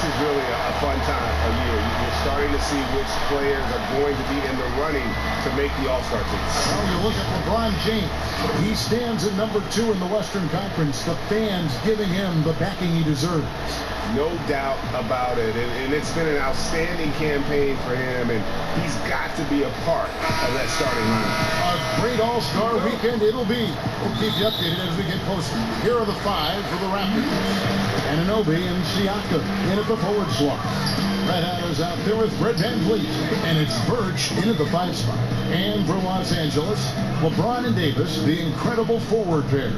is really a fun time of year. You're starting to see which players are going to be in the running to make the All-Star team. Well, you look at LeBron James. He stands at number 2 in the Western Conference. The fans giving him the backing he deserves. No doubt about it. And it's been an outstanding campaign for him, and he's got to be a part of that starting lineup. A great All-Star weekend it'll be. We'll keep you updated as we get closer. Here are the 5 for the Raptors. Anunoby and Siakam in at the forward slot. Red Hat is out there with Fred VanVleet, and it's Birch in at the 5 spot. And for Los Angeles, LeBron and Davis, the incredible forward pair.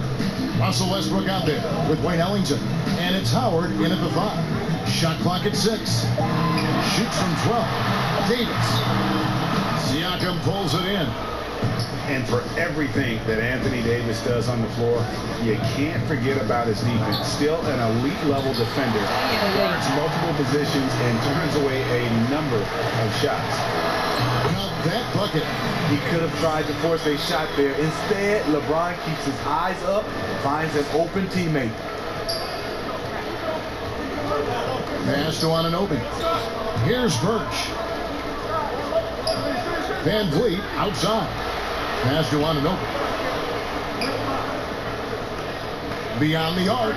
Russell Westbrook out there with Wayne Ellington, and it's Howard in at the 5. Shot clock at 6. Shoots from 12. Davis. Siakam pulls it in. And for everything that Anthony Davis does on the floor, you can't forget about his defense. Still an elite level defender. Guards multiple positions and turns away a number of shots. Well, that bucket. He could have tried to force a shot there. Instead, LeBron keeps his eyes up, finds an open teammate. Pass to Anunoby. Here's Birch. VanVleet outside. Pass to Anunoby. Beyond the arc.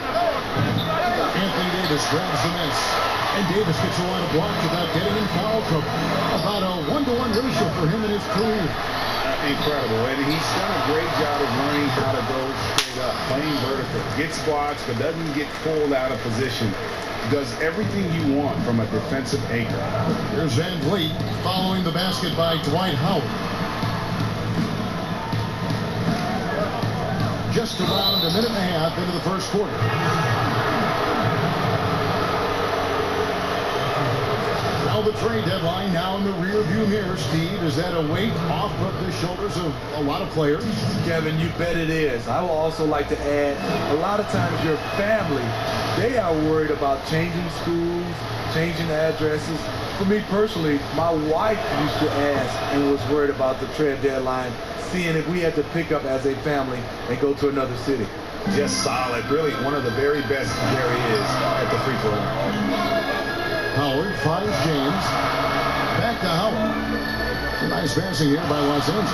Anthony Davis grabs the miss. And Davis gets a lot of blocks without getting in foul trouble. About a 1-to-1 ratio for him in his career. Incredible. And he's done a great job of learning how to go straight up, playing vertical. Gets blocks, but doesn't get pulled out of position. Does everything you want from a defensive anchor. Here's VanVleet following the basket by Dwight Howard. Just around a minute and a half into the first quarter. Now the trade deadline now in the rearview mirror. Steve, is that a weight off of the shoulders of a lot of players? Kevin, you bet it is. I will also like to add, a lot of times your family, they are worried about changing schools, changing addresses. For me personally, my wife used to ask and was worried about the trade deadline, seeing if we had to pick up as a family and go to another city. Just solid. Really one of the very best there is at the free throw line. Howard finds James. Back to Howard. Nice passing here by Los Angeles.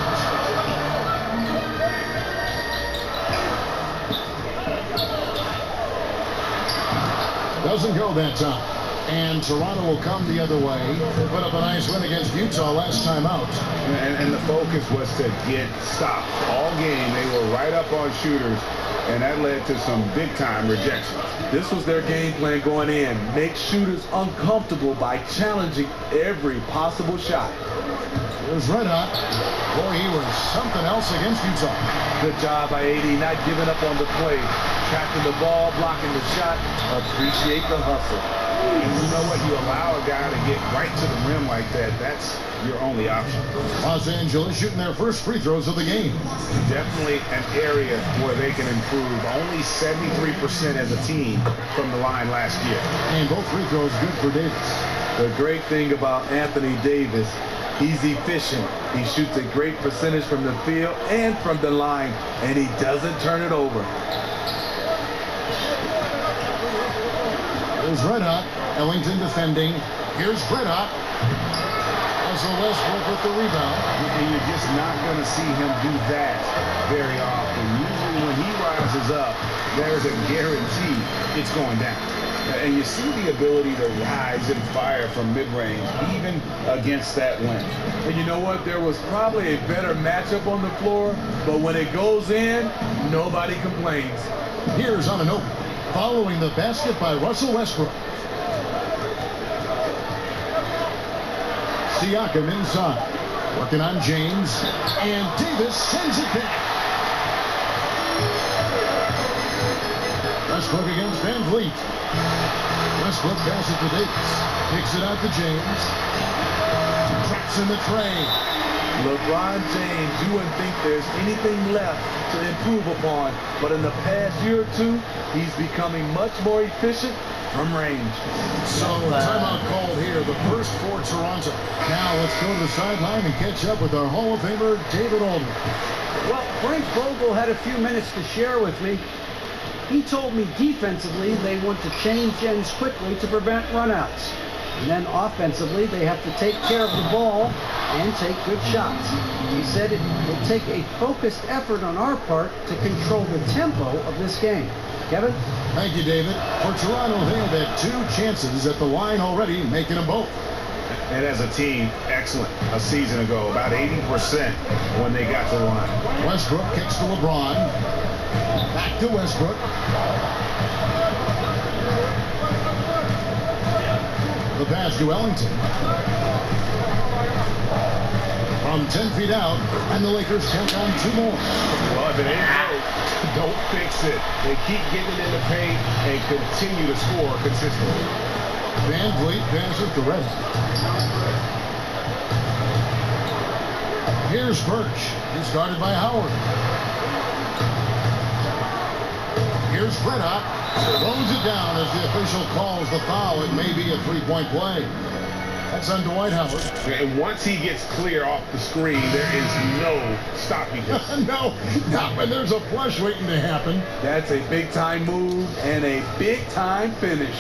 Doesn't go that time. And Toronto will come the other way. They put up a nice win against Utah last time out. And the focus was to get stopped. All game, they were right up on shooters, and that led to some big-time rejections. This was their game plan going in. Make shooters uncomfortable by challenging every possible shot. Here's Red Hot. Boy, he was something else against Utah. Good job by AD, not giving up on the play. Tracking the ball, blocking the shot. Appreciate the hustle. And you know what? You allow a guy to get right to the rim like that. That's your only option. Los Angeles shooting their first free throws of the game. Definitely an area where they can improve. Only 73% as a team from the line last year. And both free throws good for Davis. The great thing about Anthony Davis, he's efficient. He shoots a great percentage from the field and from the line, and he doesn't turn it over. Here's Red Hot. Ellington defending. Here's Red Hot. Russell Westbrook with the rebound. And you're just not going to see him do that very often. Usually when he rises up, there's a guarantee it's going down. And you see the ability to rise and fire from mid-range, even against that wind. And you know what? There was probably a better matchup on the floor, but when it goes in, nobody complains. Here's Anunoby, following the basket by Russell Westbrook. Siakam inside, working on James, and Davis sends it back. Westbrook against VanVleet. Westbrook passes to Davis, kicks it out to James, traps in the tray. LeBron James, you wouldn't think there's anything left to improve upon, but in the past year or two, he's becoming much more efficient from range. So timeout called here, the first for Toronto. Now let's go to the sideline and catch up with our Hall of Famer, David Aldridge. Well, Frank Vogel had a few minutes to share with me. He told me defensively they want to change ends quickly to prevent runouts. And then offensively, they have to take care of the ball and take good shots. He said it will take a focused effort on our part to control the tempo of this game. Kevin? Thank you, David. For Toronto, they have had 2 chances at the line already, making them both. And as a team, excellent. A season ago, about 80% when they got to the line. Westbrook kicks to LeBron. Back to Westbrook. The pass to Ellington. From 10 feet out, and the Lakers tack on 2 more. Well, if it ain't broke, don't fix it. They keep getting in the paint and continue to score consistently. Van Vliet passes to Red. Here's Birch. He's guarded by Howard. Here's Freddock. Throws it down as the official calls the foul. It may be a 3-point play. That's on Dwight Howard. And once he gets clear off the screen, there is no stopping him. No, not when there's a flush waiting to happen. That's a big-time move and a big-time finish.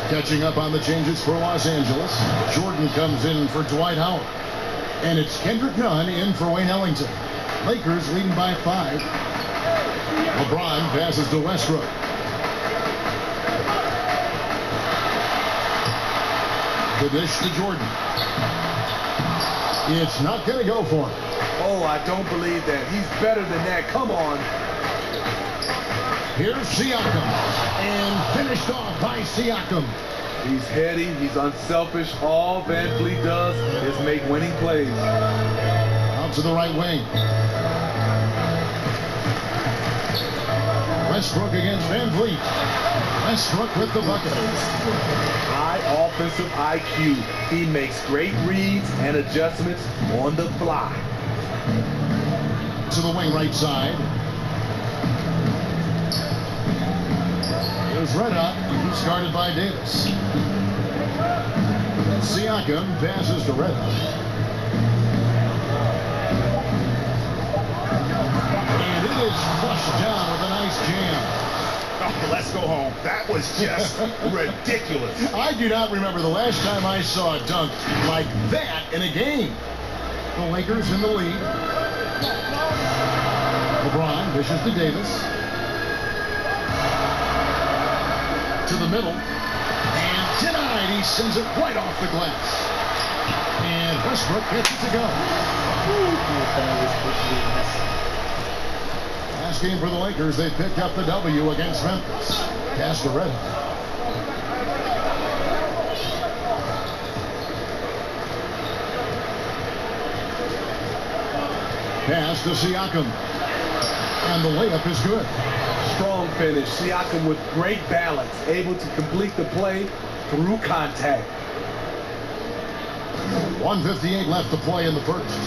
Catching up on the changes for Los Angeles. Jordan comes in for Dwight Howard. And it's Kendrick Nunn in for Wayne Ellington. Lakers leading by 5. LeBron passes to Westbrook. The dish to Jordan. It's not going to go for him. Oh, I don't believe that. He's better than that. Come on. Here's Siakam. And finished off by Siakam. He's heady. He's unselfish. All Van Vliet does is make winning plays. Out to the right wing. Westbrook against Van Vliet. Westbrook with the bucket. High offensive IQ. He makes great reads and adjustments on the fly. To the wing right side. Here's Redhawk. He's guarded by Davis. Siakam passes to Redhawk. And it is flushed down with a nice jam. Oh, let's go home. That was just ridiculous. I do not remember the last time I saw a dunk like that in a game. The Lakers in the lead. LeBron dishes to Davis. To the middle. And denied. He sends it right off the glass. And Westbrook gets it to go. Last game for the Lakers, they picked up the W against Memphis. Pass to Red. Pass to Siakam. And the layup is good. Strong finish. Siakam with great balance, able to complete the play through contact. 1:58 left to play in the first.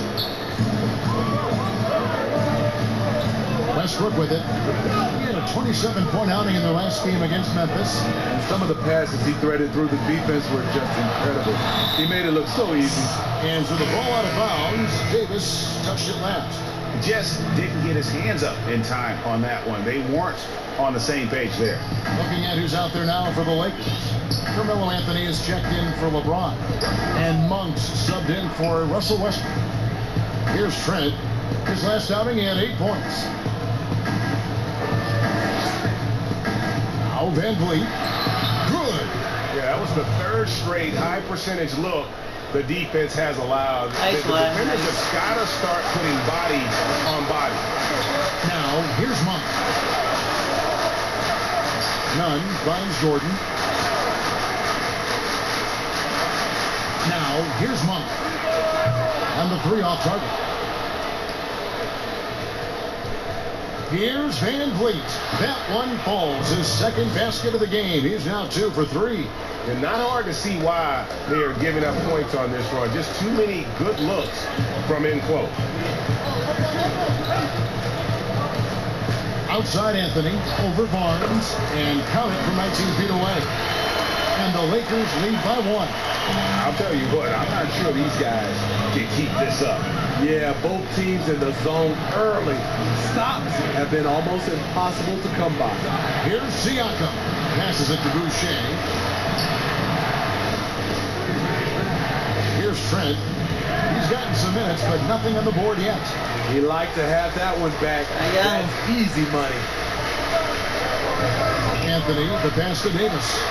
Westbrook with it. He had a 27-point outing in their last game against Memphis. And some of the passes he threaded through the defense were just incredible. He made it look so easy. And for the ball out of bounds, Davis touched it last. Just didn't get his hands up in time on that one. They weren't on the same page there. Looking at who's out there now for the Lakers. Carmelo Anthony is checked in for LeBron. And Monks subbed in for Russell Westbrook. Here's Trent. His last outing, he had 8 points. Now Van Vliet. Good. Yeah, that was the 3rd straight high percentage look the defense has allowed. The defenders have got to start putting body on body. Now, here's Monk. Nunn finds Jordan. Now, here's Monk. And the 3 off target. Here's Van Vliet. That one falls. His 2nd basket of the game. He's now 2 for 3. And not hard to see why they are giving up points on this run. Just too many good looks from in close. Outside Anthony over Barnes and count it from 19 feet away. And the Lakers lead by 1. I'll tell you what, I'm not sure these guys can keep this up. Yeah, both teams in the zone early. Stops have been almost impossible to come by. Here's Siakam. Passes it to Boucher. Here's Trent. He's gotten some minutes, but nothing on the board yet. He'd like to have that one back. That's easy money. Anthony, the pass to Davis.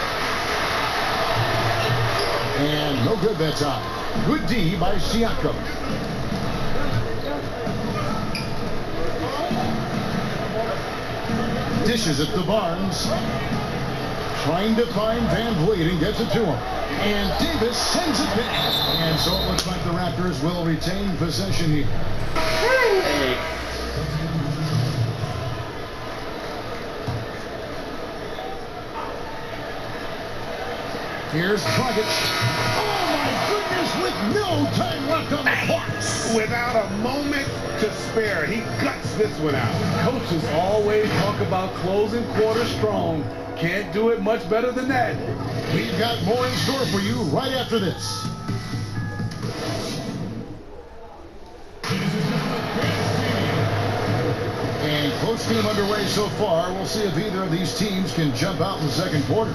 And no good that time. Good D by Siakam. Dishes it to Barnes. Trying to find Van Vliet and gets it to him. And Davis sends it back. And so it looks like the Raptors will retain possession here. Hey. Here's Dragic. Oh my goodness, with no time left on the clock. Without a moment to spare, he guts this one out. Coaches always talk about closing quarter strong. Can't do it much better than that. We've got more in store for you right after this. And close game underway so far. We'll see if either of these teams can jump out in the second quarter.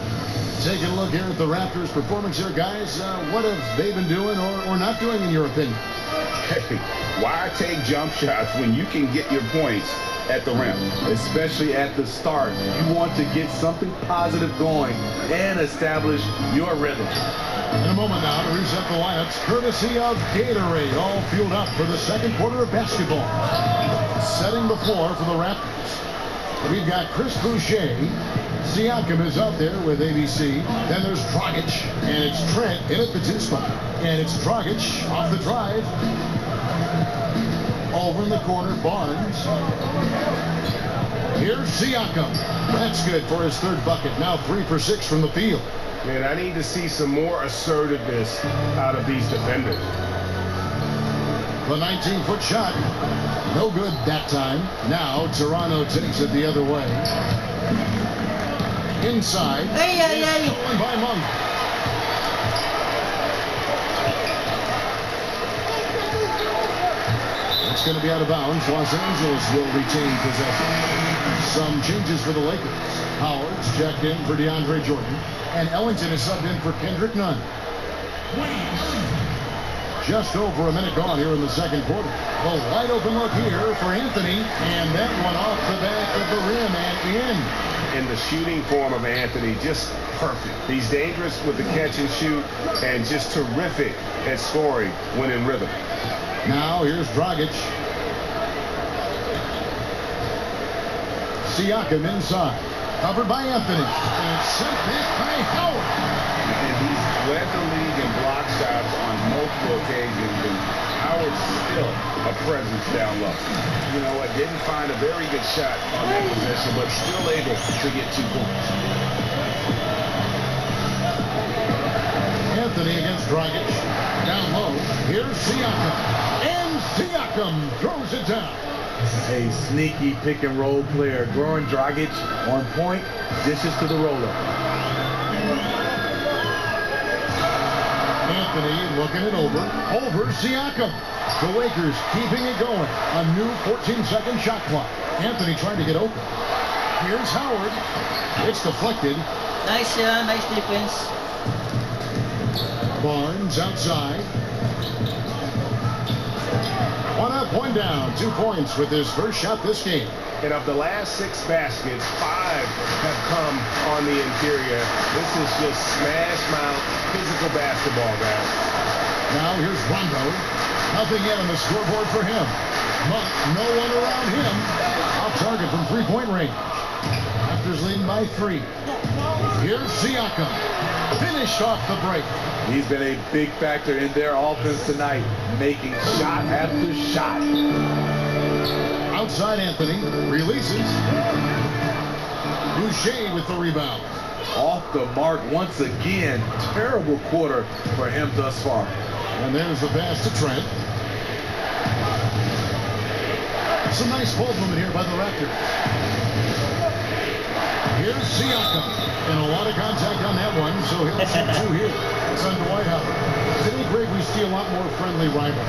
Taking a look here at the Raptors' performance here, guys. What have they been doing or not doing, in your opinion? Hey, why take jump shots when you can get your points at the rim? Especially at the start. You want to get something positive going and establish your rhythm. In a moment now to reset the lineups, courtesy of Gatorade, all fueled up for the second quarter of basketball. Setting the floor for the Raptors. We've got Chris Boucher. Siakam is out there with ABC. Then there's Dragic, and it's Trent in at the 2 spot. And it's Dragic off the drive. Over in the corner, Barnes. Here's Siakam. That's good for his 3rd bucket. Now 3 for 6 from the field. Man, I need to see some more assertiveness out of these defenders. The 19-foot shot. No good that time. Now Toronto takes it the other way. Inside. Stolen by Monk. It's going to be out of bounds. Los Angeles will retain possession. Some changes for the Lakers. Howard's checked in for DeAndre Jordan. And Ellington is subbed in for Kendrick Nunn. Just over a minute gone here in the second quarter. The wide open look here for Anthony. And that one off the back of the rim and in. And the shooting form of Anthony, just perfect. He's dangerous with the catch and shoot and just terrific at scoring when in rhythm. Now here's Dragic. Siakam inside. Covered by Anthony. And sent back by Howard. And he's led the league in block shots on multiple occasions. And Howard's still a presence down low. You know what? Didn't find a very good shot on that possession, but still able to get 2 points. Anthony against Dragic. Down low. Here's Siakam. And Siakam throws it down. A sneaky pick and roll player. Goran Dragic on point. Dishes to the roller. Anthony looking it over. Over Siakam. The Lakers keeping it going. A new 14-second shot clock. Anthony trying to get open. Here's Howard. It's deflected. Nice defense. Barnes outside. 1 up, 1 down. 2 points with his first shot this game. And of the last 6 baskets, 5 have come on the interior. This is just smash mouth, physical basketball, guys. Now here's Rondo. Nothing yet on the scoreboard for him. Monk, no one around him. Off target from 3-point range. Raptors leading by 3. Here's Siakam. Finished off the break. He's been a big factor in their offense tonight, making shot after shot. Outside Anthony. Releases. Boucher with the rebound. Off the mark once again. Terrible quarter for him thus far. And there's the pass to Trent. Some nice ball movement here by the Raptors. Here's Siakam. And a lot of contact on that one, so he'll shoot two here. It's on Dwight Howard. Today, Greg, we see a lot more friendly rivalry.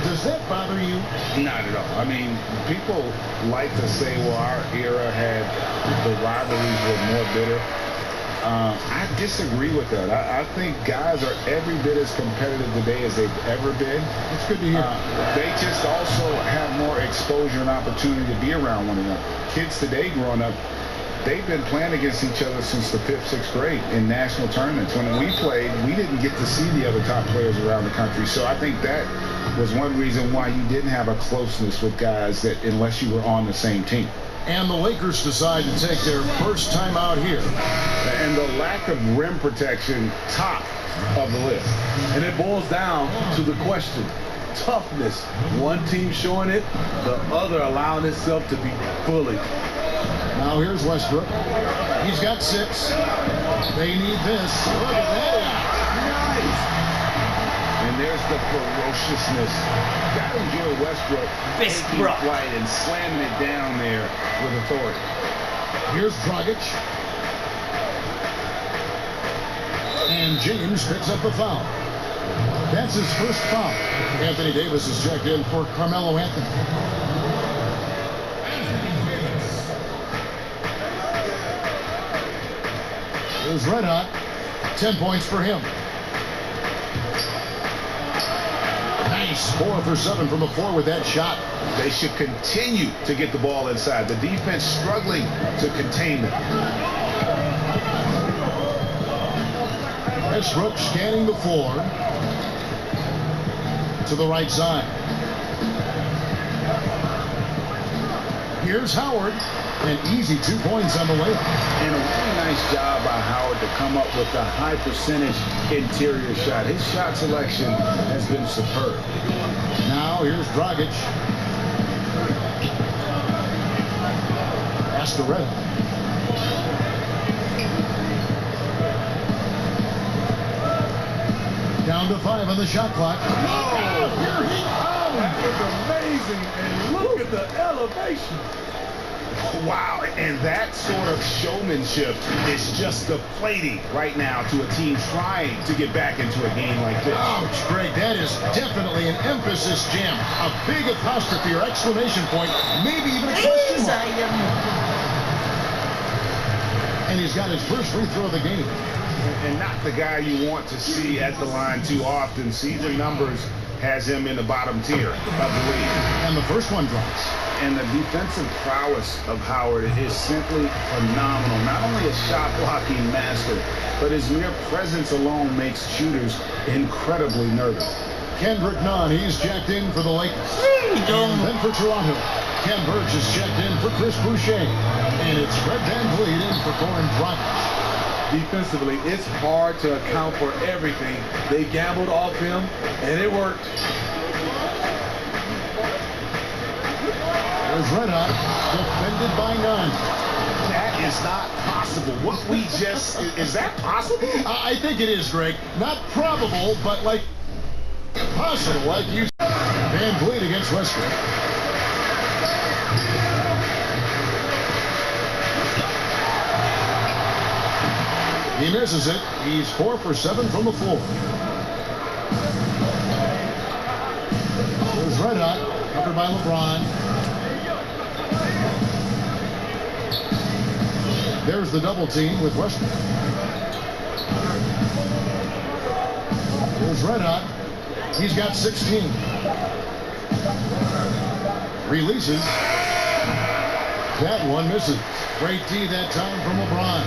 Does that bother you? Not at all. I mean, people like to say, well, our era had the rivalries were more bitter. I disagree with that. I think guys are every bit as competitive today as they've ever been. It's good to hear. They just also have more exposure and opportunity to be around one another. Kids today growing up, they've been playing against each other since the 5th, 6th grade in national tournaments. When we played, we didn't get to see the other top players around the country. So I think that was one reason why you didn't have a closeness with guys that unless you were on the same team. And the Lakers decide to take their first time out here. And the lack of rim protection, top of the list. And it boils down to the question. Toughness. One team showing it, the other allowing itself to be bullied. Now here's Westbrook. He's got 6. They need this. Look at that. Nice. And there's the ferociousness. Gotta enjoy Westbrook taking flight and slamming it down there with authority. Here's Dragic. And James picks up the foul. That's his first foul. Anthony Davis is checked in for Carmelo Anthony. Here's Red Hot. 10 points for him. Nice. 4 for 7 from the floor with that shot. They should continue to get the ball inside. The defense struggling to contain them. Westbrook scanning the floor to the right side. Here's Howard. An easy 2 points on the layup. And a really nice job by Howard to come up with a high percentage interior shot. His shot selection has been superb. Now here's Dragic. Astoretta. Down to 5 on the shot clock. Oh, here he comes. That was amazing. And look at the elevation. Wow, and that sort of showmanship is just deflating right now to a team trying to get back into a game like this. Ouch, Greg, that is definitely an emphasis jam. A big apostrophe or exclamation point, maybe even a question mark. And he's got his first free throw of the game. And not the guy you want to see at the line too often. Season numbers has him in the bottom tier of the league. And the first one drops. And the defensive prowess of Howard is simply phenomenal. Not only a shot blocking master, but his mere presence alone makes shooters incredibly nervous. Kendrick Nunn, he's checked in for the Lakers. And then for Toronto, Ken Burge is checked in for Chris Boucher. And it's Fred VanVleet in for Goran Dragic. Defensively, it's hard to account for everything. They gambled off him, and it worked. There's Red Hot, defended by Nunn. That is not possible. What we just, is that possible? I think it is, Greg. Not probable, but like possible, like you. VanVleet against Westbrook. He misses it. He's 4 for 7 from the floor. There's Red Hot, covered by LeBron. There's the double team with Westbrook. There's Red Hot. He's got 16. Releases. That one misses. Great D that time from LeBron.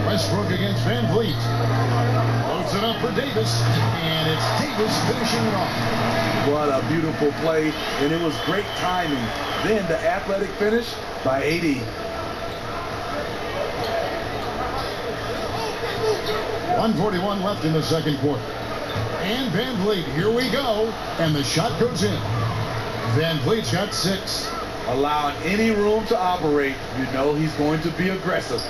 Westbrook against VanVleet. Loads it up for Davis. And it's Davis finishing it off. What a beautiful play. And it was great timing. Then the athletic finish by AD. .141 left in the second quarter. And VanVleet, here we go. And the shot goes in. VanVleet's got 6. Allowing any room to operate, you know he's going to be aggressive.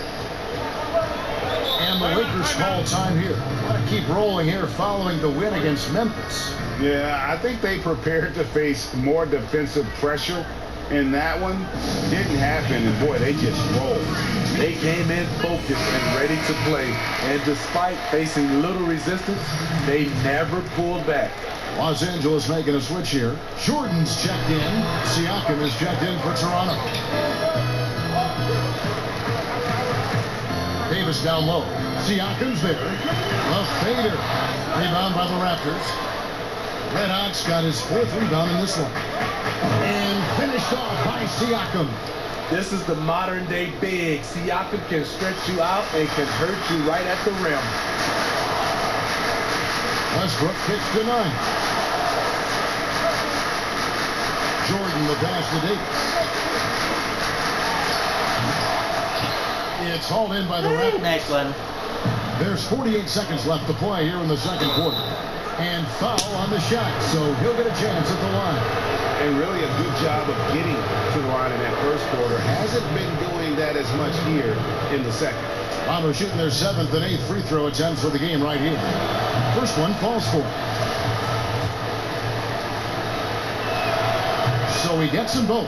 And the Lakers call time here. Want to keep rolling here following the win against Memphis. Yeah, I think they prepared to face more defensive pressure And that one didn't happen, and boy, they just rolled. They came in focused and ready to play, and despite facing little resistance, they never pulled back. Los Angeles making a switch here. Jordan's checked in. Siakam is checked in for Toronto. Davis down low. Siakam's there. A fader. Rebound by the Raptors. Red Hot's got his 4th rebound in this one. And finished off by Siakam. This is the modern day big. Siakam can stretch you out and can hurt you right at the rim. Westbrook kicks to 9. Jordan the pass to Davis. It's hauled in by the Raptors. Next one. There's 48 seconds left to play here in the second quarter. And foul on the shot, so he'll get a chance at the line. And really a good job of getting to the line in that first quarter. Hasn't been doing that as much here in the second. Toronto shooting their 7th and 8th free throw attempts for the game right here. First one falls for him. So he gets them both.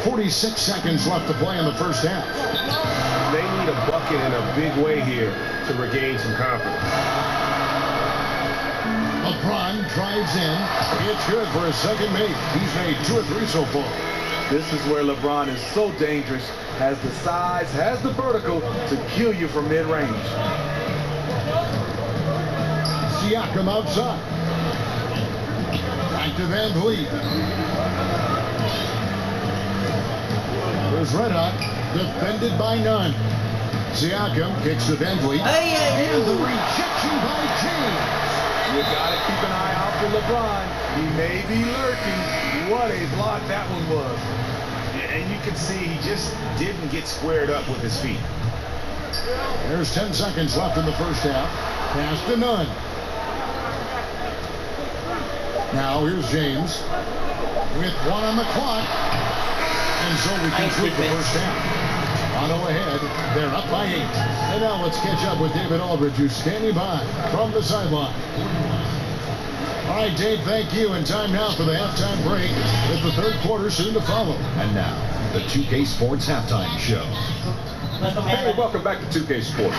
46 seconds left to play in the first half. They need a bucket in a big way here to regain some confidence. LeBron drives in. It's good for his second make. He's made 2 or 3 so far. This is where LeBron is so dangerous. Has the size, has the vertical to kill you from mid-range. Siakam outside. Back to Van Vliet. There's Red Hot, defended by none. Siakam kicks to Van Vliet. And the rejection by James. You got to keep an eye out for LeBron. He may be lurking. What a block that one was. And you can see he just didn't get squared up with his feet. There's 10 seconds left in the first half. Pass to none. Now here's James with 1 on the clock. And so we conclude the first half. Toronto ahead. They're up by 8. And now let's catch up with David Aldridge, who's standing by from the sideline. All right, Dave, thank you. And time now for the halftime break with the third quarter soon to follow. And now, the 2K Sports Halftime Show. Hey, welcome back to 2K Sports.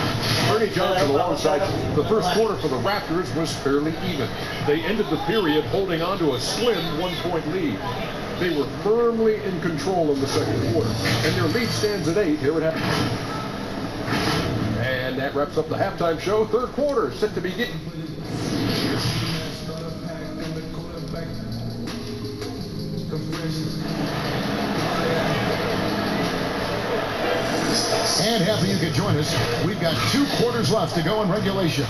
Ernie Johnson alongside. The first quarter for the Raptors was fairly even. They ended the period holding on to a slim 1-point lead. They were firmly in control in the second quarter, and their lead stands at 8 here at halftime. And that wraps up the halftime show. Third quarter set to begin. And happy you could join us. We've got 2 quarters left to go in regulation.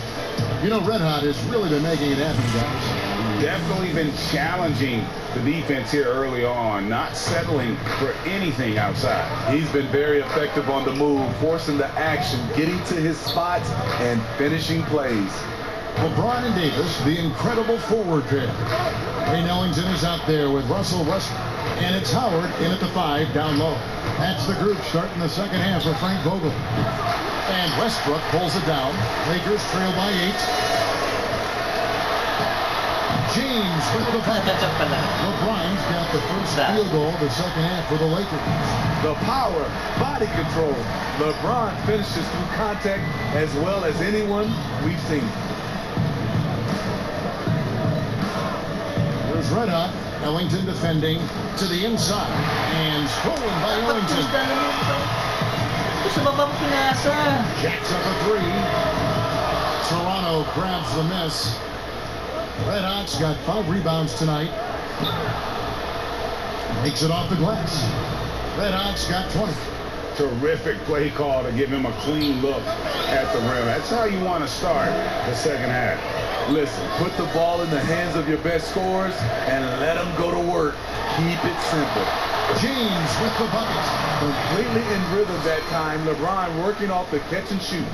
You know, Red Hot has really been making it happen, guys. Definitely been challenging the defense here early on, not settling for anything outside. He's been very effective on the move, forcing the action, getting to his spots, and finishing plays. LeBron and Davis, the incredible forward pair. Ray Ellington is out there with Russell Westbrook. And it's Howard in at the 5 down low. That's the group starting the second half for Frank Vogel. And Westbrook pulls it down. Lakers trail by 8. James with the bucket. LeBron's got the first field goal of the second half for the Lakers. The power, body control. LeBron finishes through contact as well as anyone we've seen. There's Red Hot. Ellington defending to the inside. And stolen by Ellington. Jacks up a 3. Toronto grabs the miss. Red Hot's got 5 rebounds tonight. Makes it off the glass. Red Hot's got 20. Terrific play call to give him a clean look at the rim. That's how you want to start the second half. Listen, put the ball in the hands of your best scorers and let them go to work. Keep it simple. James with the bucket. Completely in rhythm that time. LeBron working off the catch and shoot.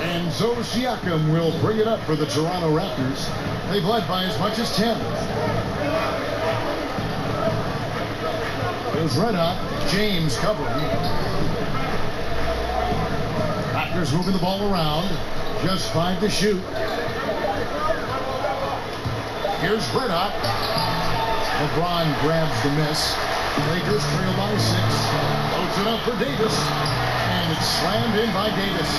And so Siakam will bring it up for the Toronto Raptors. They've led by as much as 10. There's Red Hot. James covering. Raptors moving the ball around. Just 5 to shoot. Here's Red Hot. LeBron grabs the miss. Lakers trail by 6. Loads it up for Davis. And it's slammed in by Davis.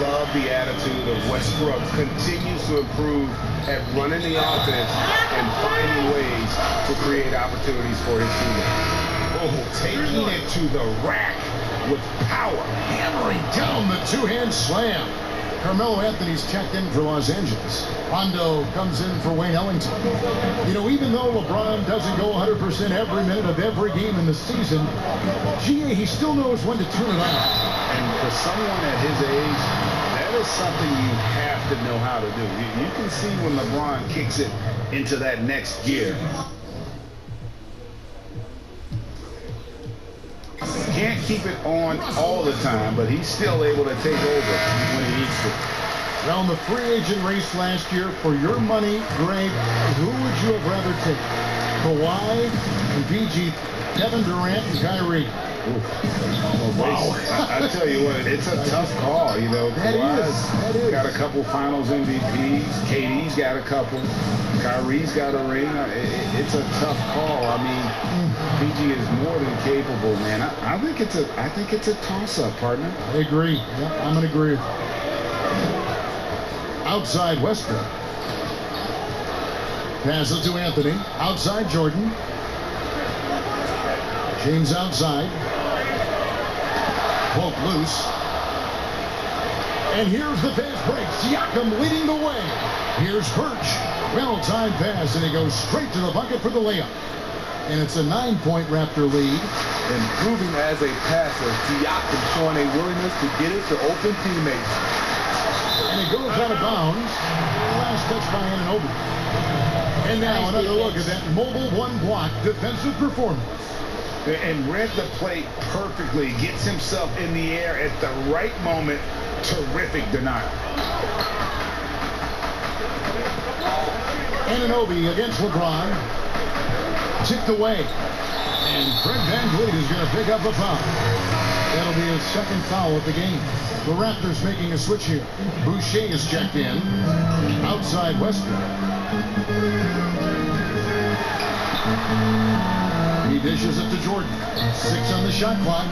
Love the attitude of Westbrook. Continues to improve at running the offense and finding ways to create opportunities for his teammates. Oh, taking it to the rack with power. Hammering down the two-hand slam. Carmelo Anthony's checked in for Los Angeles. Rondo comes in for Wayne Ellington. You know, even though LeBron doesn't go 100% every minute of every game in the season, GA, he still knows when to turn it on. And for someone at his age, that is something you have to know how to do. You can see when LeBron kicks it into that next gear. Can't keep it on all the time, but he's still able to take over when he needs to. Now, in the free agent race last year, for your money, Greg, who would you have rather take? Kawhi and PG, Kevin Durant and Kyrie. Wow. I tell you what, it's a tough call. You know, Kawhi's got a couple finals MVPs. KD's got a couple. Kyrie's got a ring. It's a tough call. I mean, PG is more than capable, man. I think it's a toss-up, partner. I agree. Yep, I'm going to agree. Outside Westbrook. Pass it to Anthony. Outside Jordan. James outside. Poke loose. And here's the fast break. Siakam leading the way. Here's Birch. Well-timed pass, and he goes straight to the bucket for the layup. And it's a 9-point Raptor lead. Improving as a passer, Siakam showing a willingness to get it to open teammates. And it goes out of bounds. Last touch by Anunoby. And now another look at that mobile one-block defensive performance. And read the play perfectly. Gets himself in the air at the right moment. Terrific denial. Anunoby against LeBron. Tipped away. And Fred VanVleet is going to pick up a foul. That'll be his second foul of the game. The Raptors making a switch here. Boucher is checked in. Outside Westbrook. He dishes it to Jordan. 6 on the shot clock.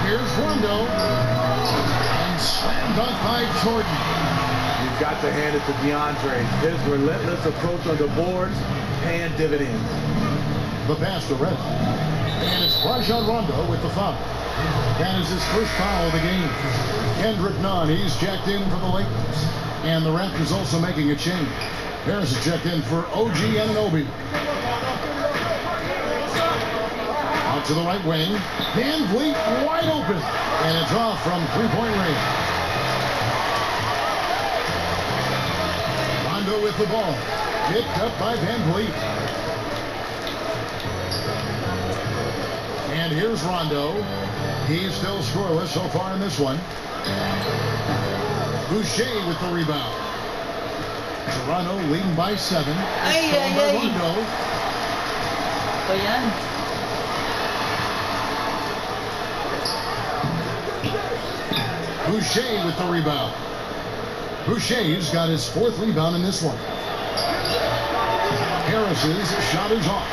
Here's Rondo. And slam dunk by Jordan. You've got to hand it to DeAndre. His relentless approach on the boards, paying dividends. The pass to Red. And it's Rajon Rondo with the foul. That is his first foul of the game. Kendrick Nunn, he's checked in for the Lakers. And the Raptors also making a change. Harris is checked in for OG Anunoby. Out to the right wing. VanVleet wide open. And it's off from three-point range. Rondo with the ball. Picked up by VanVleet. And here's Rondo. He's still scoreless so far in this one. Boucher with the rebound. Toronto leading by 7. Rondo. Ito yan. Boucher with the rebound. Boucher's got his 4th rebound in this one. Harris's shot is off.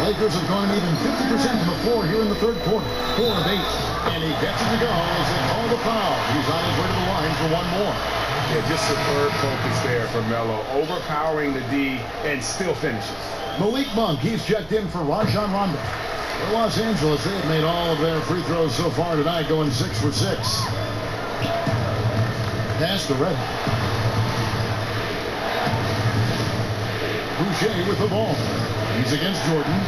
Lakers have gone even 50% to the floor here in the third quarter. 4 of 8. And he gets it to go as they call the foul. He's on his way to the line for one more. Yeah, just superb focus there for Melo. Overpowering the D and still finishes. Malik Monk, he's checked in for Rajon Rondo. For Los Angeles, they have made all of their free throws so far tonight, going 6 for 6. Pass to Red. Boucher with the ball. He's against Jordan.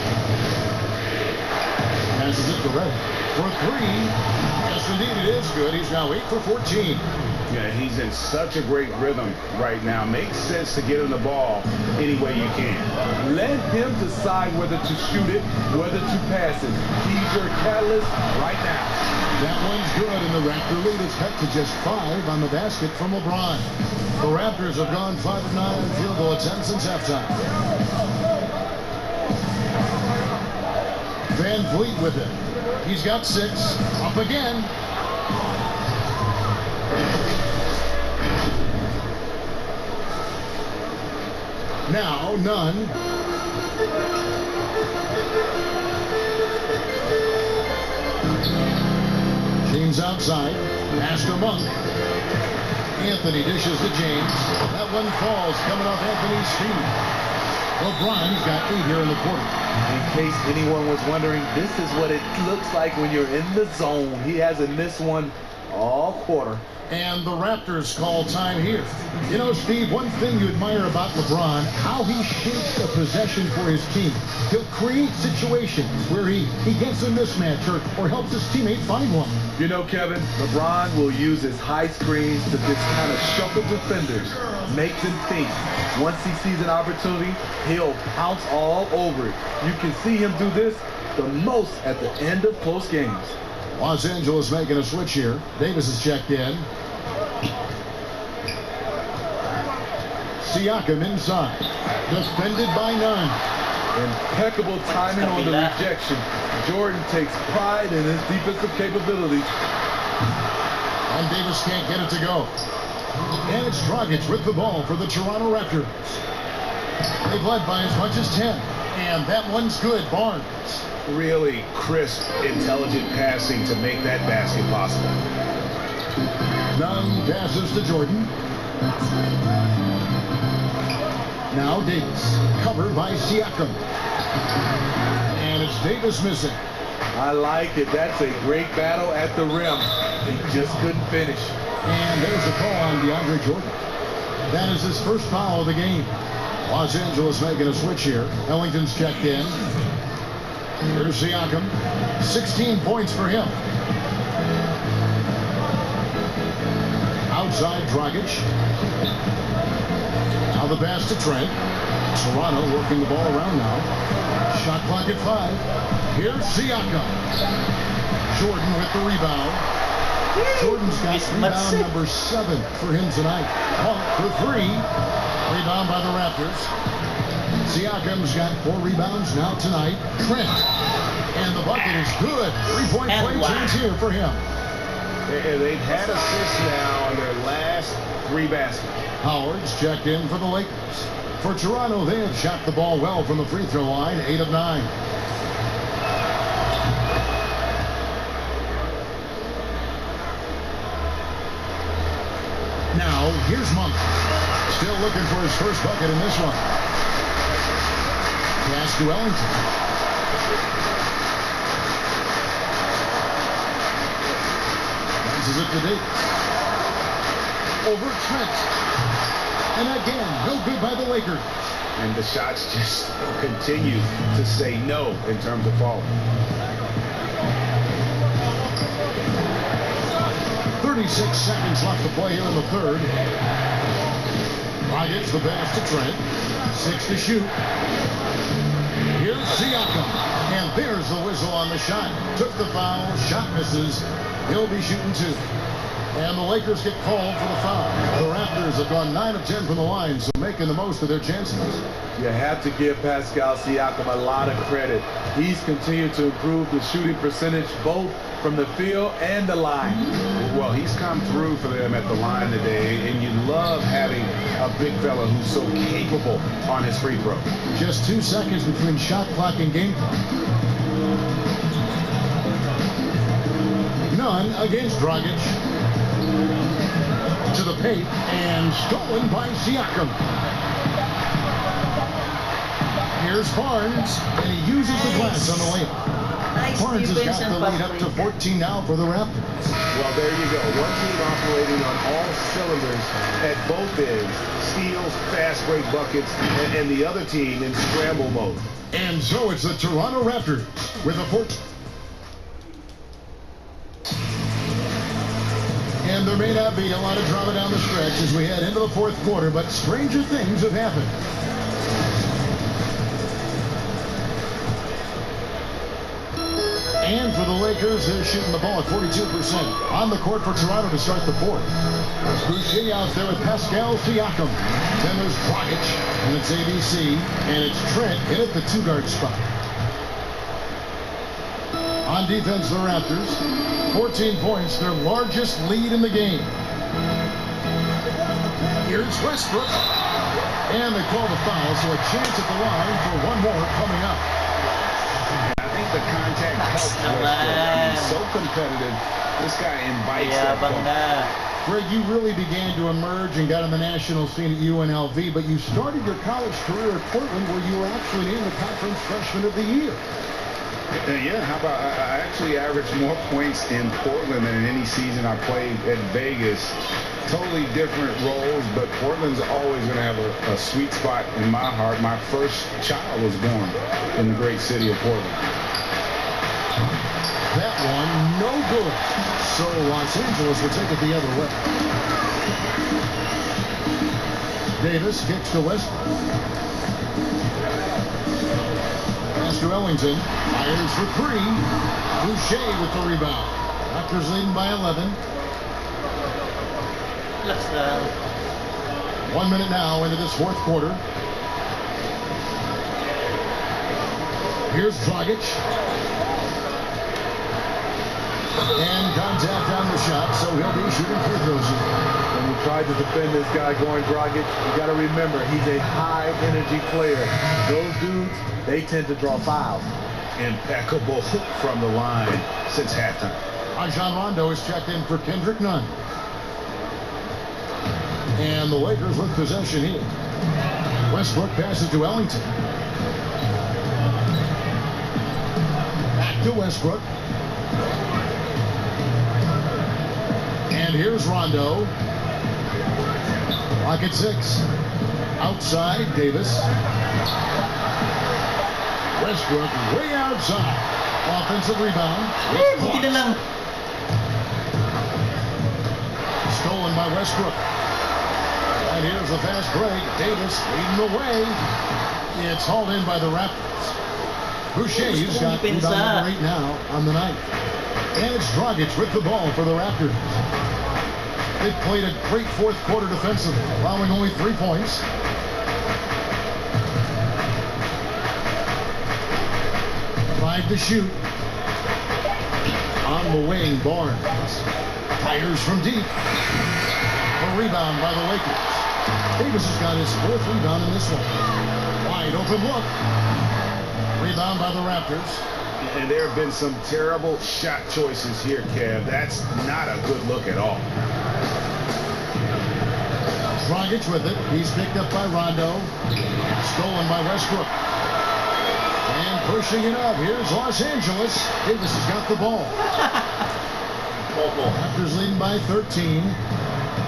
Passes it to Red. For 3. Yes, indeed, it is good. He's now 8 for 14. Yeah, he's in such a great rhythm right now. Makes sense to get him the ball any way you can. Let him decide whether to shoot it, whether to pass it. He's your catalyst right now. That one's good, and the Raptor lead is cut to just 5 on the basket from LeBron. The Raptors have gone 5 of 9, field goal attempt since halftime. VanVleet with it. He's got 6. Up again. Now, Nunn. James outside. Master Monk. Anthony dishes to James. That one falls coming off Anthony's feet. LeBron's got 8 here in the quarter. In case anyone was wondering, this is what it looks like when you're in the zone. He hasn't missed one all quarter. And the Raptors call time here. You know, Steve, one thing you admire about LeBron, how he shapes a possession for his team. He'll create situations where he gets a mismatch or helps his teammate find one. You know, Kevin, LeBron will use his high screens to just kind of shuffle defenders, make them think. Once he sees an opportunity, he'll pounce all over it. You can see him do this the most at the end of close games. Los Angeles making a switch here. Davis is checked in. Siakam inside. Defended by Nunn. Impeccable timing on the rejection. Jordan takes pride in his defensive capability. And Davis can't get it to go. And it's Dragic with the ball for the Toronto Raptors. They've led by as much as 10. And that one's good. Barnes. Really crisp, intelligent passing to make that basket possible. Nunn passes to Jordan. Now Davis, covered by Siakam. And it's Davis missing. I like it. That's a great battle at the rim. He just couldn't finish. And there's a call on DeAndre Jordan. That is his first foul of the game. Los Angeles making a switch here. Ellington's checked in. Here's Siakam. 16 points for him. Outside Dragic. Now the pass to Trent. Toronto working the ball around now. Shot clock at 5. Here's Siakam. Jordan with the rebound. Jordan's got rebound number 7 for him tonight. Monk for 3. Rebound by the Raptors. Siakam's got 4 rebounds now tonight. Trent. And the bucket is good. 3-point play change here for him. They've had assists now on their last 3 baskets. Howard's checked in for the Lakers. For Toronto, they have shot the ball well from the free throw line. 8 of 9. Now, here's Monk. Still looking for his first bucket in this one. Pass to Ellington. Passes it to Davis. Over Trent. And again, no good by the Lakers. And the shots just continue to say no in terms of falling. 36 seconds left to play here in the third. Gets the pass to Trent. 6 to shoot. Here's Siakam. And there's the whistle on the shot. Took the foul. Shot misses. He'll be shooting 2. And the Lakers get called for the foul. The Raptors have gone 9 of 10 from the line, so making the most of their chances. You have to give Pascal Siakam a lot of credit. He's continued to improve the shooting percentage both from the field and the line. Well, he's come through for them at the line today, and you love having a big fella who's so capable on his free throw. Just 2 seconds between shot clock and game clock. Nunn against Dragic. To the paint, and stolen by Siakam. Here's Barnes, and he uses the glass on the layup. Barnes has got the lead up to 14 now for the Raptors. Well, there you go. One team operating on all cylinders at both ends. Steals, fast break buckets, and the other team in scramble mode. And so it's the Toronto Raptors with a 14. And there may not be a lot of drama down the stretch as we head into the fourth quarter, but stranger things have happened. And for the Lakers, they're shooting the ball at 42%. On the court for Toronto to start the fourth. Boucher out there with Pascal Siakam. Then there's Dragic, and it's ABC, and it's Trent in at the 2-guard spot. On defense, the Raptors, 14 points, their largest lead in the game. Here's Westbrook. And they call the foul, so a chance at the line for one more coming up. I think the contact helped Westbrook. He's so competitive. This guy invites that Yabang bump. na. Greg, you really began to emerge and got on the national scene at UNLV, but you started your college career at Portland, where you were actually named the Conference Freshman of the Year. Yeah, how about I actually averaged more points in Portland than in any season I played at Vegas. Totally different roles, but Portland's always going to have a sweet spot in my heart. My first child was born in the great city of Portland. That one, no good. So Los Angeles will take it the other way. Davis kicks to Westbrook. Pass to Ellington. Fires for three. Boucher with the rebound. Raptors leading by 11. Looks na. 1 minute now into this fourth quarter. Here's Dragic. And contact on the shot, so he'll be shooting free throws. When you try to defend this guy going Dragic, you got to remember he's a high-energy player. Those dudes, they tend to draw fouls. Impeccable from the line since halftime. Rajon Rondo is checked in for Kendrick Nunn. And the Lakers with possession here. Westbrook passes to Ellington. Back to Westbrook. And here's Rondo. Clock at 6. Outside, Davis. Westbrook way outside. Offensive rebound. Buti na lang. Stolen by Westbrook. And here's the fast break. Davis leading the way. It's hauled in by the Raptors. Boucher's got rebound number 8 now on the night. And it's Dragic with the ball for the Raptors. They've played a great fourth quarter defensively, allowing only 3 points. Five to shoot. On the wing, Barnes. Fires from deep. A rebound by the Lakers. Davis has got his 4th rebound in this one. Wide open look. Rebound by the Raptors. And there have been some terrible shot choices here, Kev. That's not a good look at all. Dragic with it. He's picked up by Rondo. Stolen by Westbrook. And pushing it up. Here's Los Angeles. Davis has got the ball. Raptors leading by 13.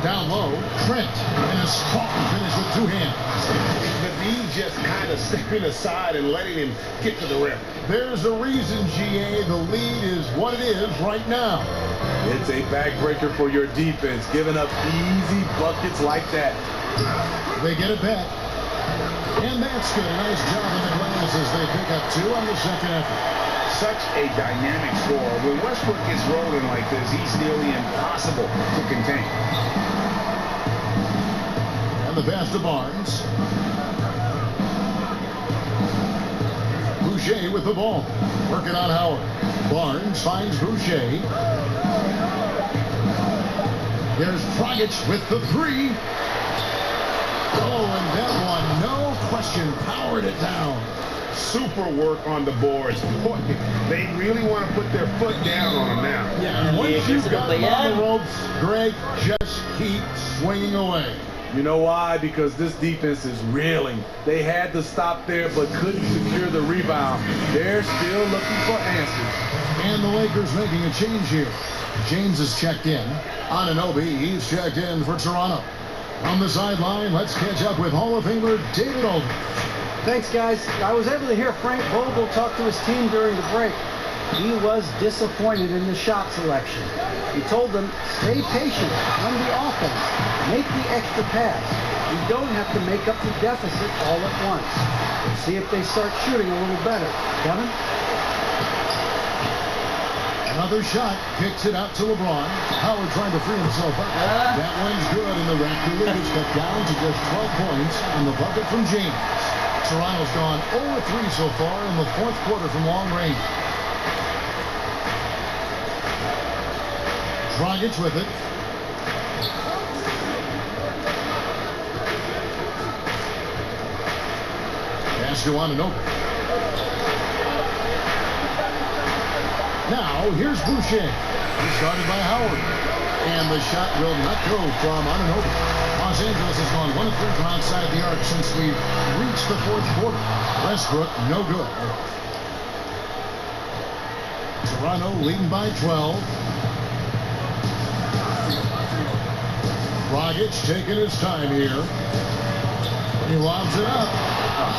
Down low, Trent. And a strong finish with 2 hands. The knee just kind of stepping aside and letting him get to the rim. There's a reason, GA. The lead is what it is right now. It's a backbreaker for your defense, giving up easy buckets like that. They get it back. And that's good. A nice job on the glass as they pick up 2 on the second effort. Such a dynamic scorer. When Westbrook gets rolling like this, he's nearly impossible to contain. And the pass to Barnes. Boucher with the ball. Working on Howard. Barnes finds Boucher. There's Dragic with the 3. Oh, and that one, no question, powered it down. Super work on the boards. Boy, they really want to put their foot down on him now. Yeah, and once you've got him on the ropes, Greg, just keep swinging away. You know why? Because this defense is reeling. They had to stop there, but couldn't secure the rebound. They're still looking for answers. And the Lakers making a change here. James is checked in. Anunoby, he's checked in for Toronto. On the sideline, let's catch up with Hall of Famer David Aldridge. Thanks, guys. I was able to hear Frank Vogel talk to his team during the break. He was disappointed in the shot selection. He told them, stay patient on the offense. Make the extra pass. You don't have to make up the deficit all at once. We'll see if they start shooting a little better. Kevin? Another shot, kicks it out to LeBron. Howard trying to free himself up. That one's good, and the Raptor lead is cut down to just 12 points on the bucket from James. Toronto's gone 0-3 so far in the fourth quarter from long range. Dragic with it. pass to Anunoby. Now, here's Boucher. He started by Howard. And the shot will not go from Anunoby. Los Angeles has gone 1 of 3 from outside the arc since we've reached the fourth quarter. Westbrook, no good. Toronto leading by 12. Dragic taking his time here. He lobs it up.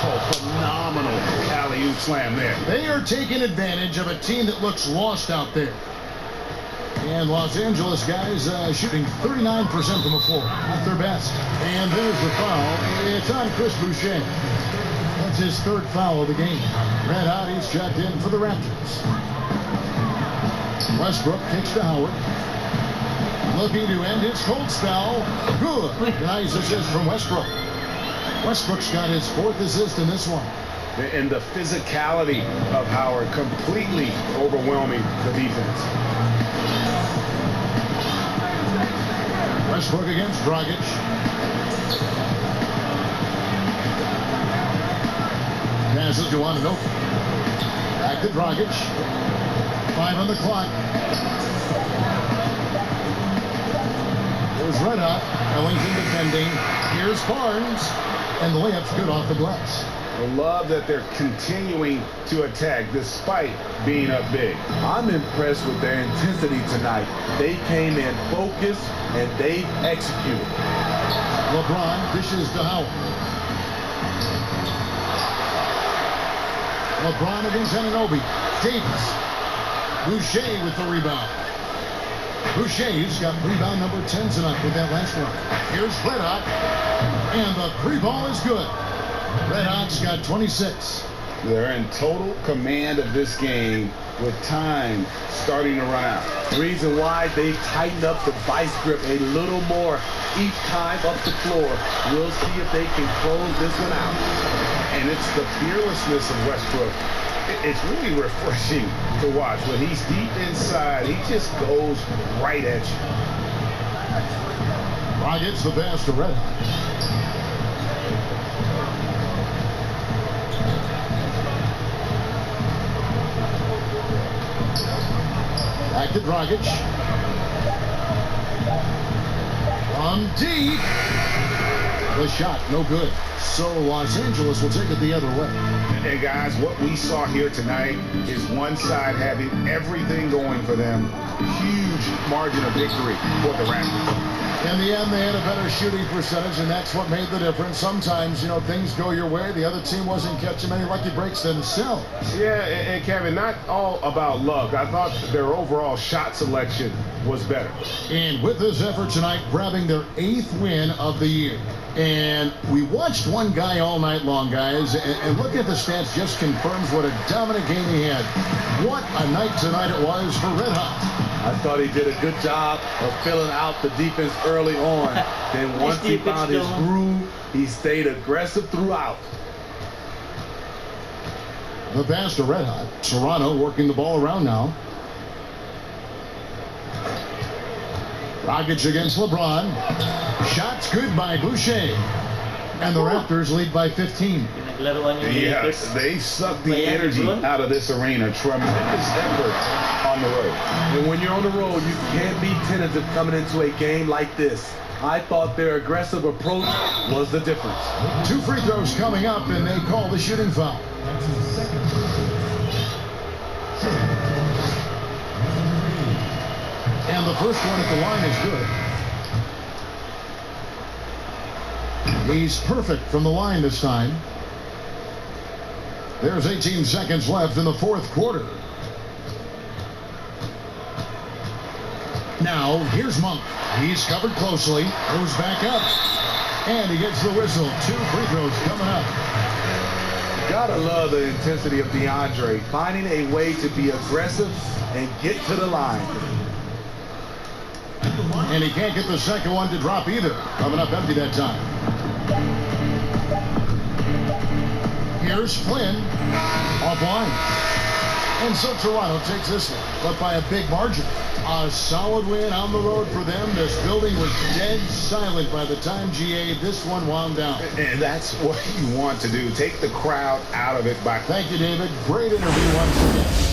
Oh, phenomenal alley-oop slam there. They are taking advantage of a team that looks lost out there. And Los Angeles guys shooting 39% from the floor. Not their best. And there's the foul. It's on Chris Boucher. That's his 3rd foul of the game. Red hot, he's checked in for the Raptors. Westbrook kicks to Howard. Looking to end his cold spell. Good. Nice assist from Westbrook. Westbrook's got his 4th assist in this one. And the physicality of Howard completely overwhelming the defense. Westbrook against Dragic. Passes to Anunoby. Back to Dragic. 5 on the clock. There's Red Hot. Ellington defending. Here's Barnes. And the layup's good off the glass. I love that they're continuing to attack despite being up big. I'm impressed with their intensity tonight. They came in focused and they executed. LeBron dishes to Howard. LeBron against Anunoby. Davis. Boucher with the rebound. Boucher, who's got rebound number 10 tonight with that last one. Here's Red Hot. And the 3-ball is good. Red Hot's got 26. They're in total command of this game with time starting to run out. Reason why they tightened up the vice grip a little more each time up the floor. We'll see if they can close this one out. And it's the fearlessness of Westbrook. It's really refreshing to watch. When he's deep inside, he just goes right at you. Dragic's the pass to Red Hot. Back to Dragic. From deep. The shot, no good. So Los Angeles will take it the other way. And guys, what we saw here tonight is one side having everything going for them. Huge margin of victory for the Raptors. In the end, they had a better shooting percentage, and that's what made the difference. Sometimes, you know, things go your way. The other team wasn't catching many lucky breaks themselves. Yeah, and Kevin, not all about luck. I thought their overall shot selection was better. And with this effort tonight, grabbing their 8th win of the year. And we watched one guy all night long, guys, and looking at the stats just confirms what a dominant game he had. What a night tonight it was for Red Hot. I thought he did a good job of filling out the defense early on. Then once he found his groove, he stayed aggressive throughout. The pass to Red Hot. Toronto working the ball around now. Dragic against LeBron. Shots good by Boucher. And the Raptors lead by 15. Yes, they suck the energy out of this arena. Tremendous effort on the road. And when you're on the road, you can't be tentative coming into a game like this. I thought their aggressive approach was the difference. 2 free throws coming up, and they call the shooting foul. And the first one at the line is good. He's perfect from the line this time. There's 18 seconds left in the fourth quarter. Now, here's Monk. He's covered closely. Goes back up. And he gets the whistle. 2 free throws coming up. Gotta love the intensity of DeAndre. Finding a way to be aggressive and get to the line. And he can't get the second one to drop either. Coming up empty that time. Here's Flynn. Offline. And so Toronto takes this one, but by a big margin. A solid win on the road for them. This building was dead silent by the time this one wound down. And that's what you want to do. Take the crowd out of it by... Thank you, David. Great interview once again.